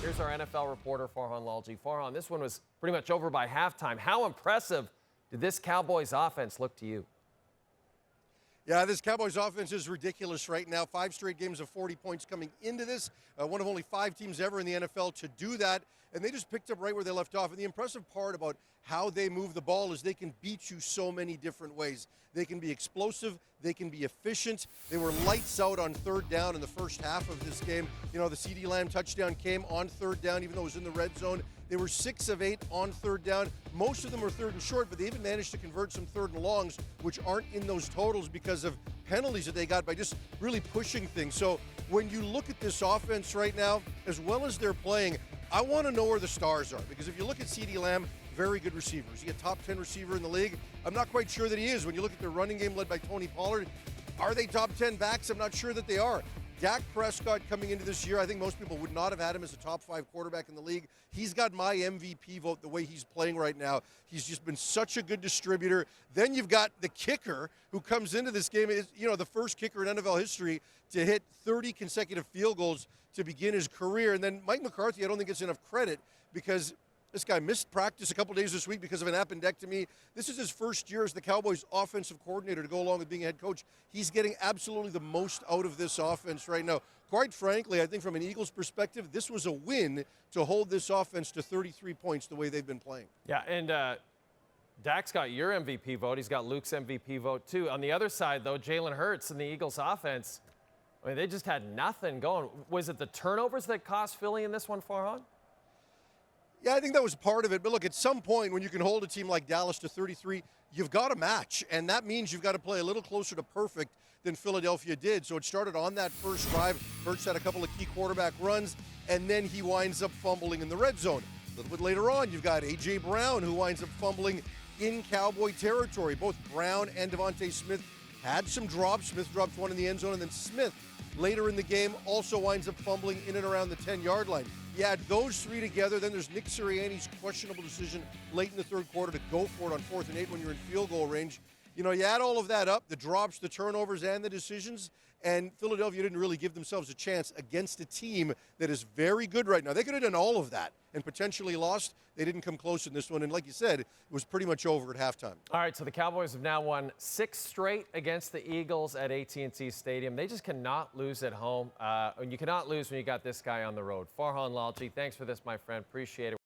Here's our NFL reporter, Farhan Lalji. Farhan, this one was pretty much over by halftime. How impressive did this Cowboys offense look to you? Yeah, this Cowboys offense is ridiculous right now. 5 straight games of 40 points coming into this. One of only 5 teams ever in the NFL to do that. And they just picked up right where they left off. And the impressive part about how they move the ball is they can beat you so many different ways. They can be explosive. They can be efficient. They were lights out on 3rd down in the first half of this game. You know, the CeeDee Lamb touchdown came on 3rd down, even though it was in the red zone. They were 6 of 8 on 3rd down. Most of them were 3rd and short, but they even managed to convert some 3rd and longs, which aren't in those totals because of penalties that they got by just really pushing things. So when you look at this offense right now, as well as they're playing, I want to know where the stars are. Because if you look at CeeDee Lamb, very good receivers. He's a top 10 receiver in the league. I'm not quite sure that he is. When you look at their running game led by Tony Pollard, are they top 10 backs? I'm not sure that they are. Dak Prescott coming into this year, I think most people would not have had him as a top 5 quarterback in the league. He's got my MVP vote the way he's playing right now. He's just been such a good distributor. Then you've got the kicker who comes into this game, is, you know, the first kicker in NFL history to hit 30 consecutive field goals to begin his career. And then Mike McCarthy, I don't think gets enough credit because this guy missed practice a couple days this week because of an appendectomy. This is his first year as the Cowboys offensive coordinator to go along with being a head coach. He's getting absolutely the most out of this offense right now. Quite frankly, I think from an Eagles perspective, this was a win to hold this offense to 33 points the way they've been playing. Yeah, and Dak's got your MVP vote. He's got Luke's MVP vote, too. On the other side, though, Jalen Hurts and the Eagles offense, I mean, they just had nothing going. Was it the turnovers that cost Philly in this one, Farhan? Yeah, I think that was part of it. But look, at some point when you can hold a team like Dallas to 33, you've got a match. And that means you've got to play a little closer to perfect than Philadelphia did. So it started on that first drive. Hurts had a couple of key quarterback runs, and then he winds up fumbling in the red zone. A little bit later on, you've got A.J. Brown, who winds up fumbling in Cowboy territory. Both Brown and Devontae Smith had some drops. Smith dropped one in the end zone, and then Smith, later in the game, also winds up fumbling in and around the 10-yard line. You add those 3 together, then there's Nick Sirianni's questionable decision late in the 3rd quarter to go for it on 4th and 8 when you're in field goal range. You know, you add all of that up, the drops, the turnovers, and the decisions, and Philadelphia didn't really give themselves a chance against a team that is very good right now. They could have done all of that and potentially lost. They didn't come close in this one, and like you said, it was pretty much over at halftime. All right, so the Cowboys have now won 6 straight against the Eagles at AT&T Stadium. They just cannot lose at home, and you cannot lose when you got this guy on the road. Farhan Lalji, thanks for this, my friend. Appreciate it.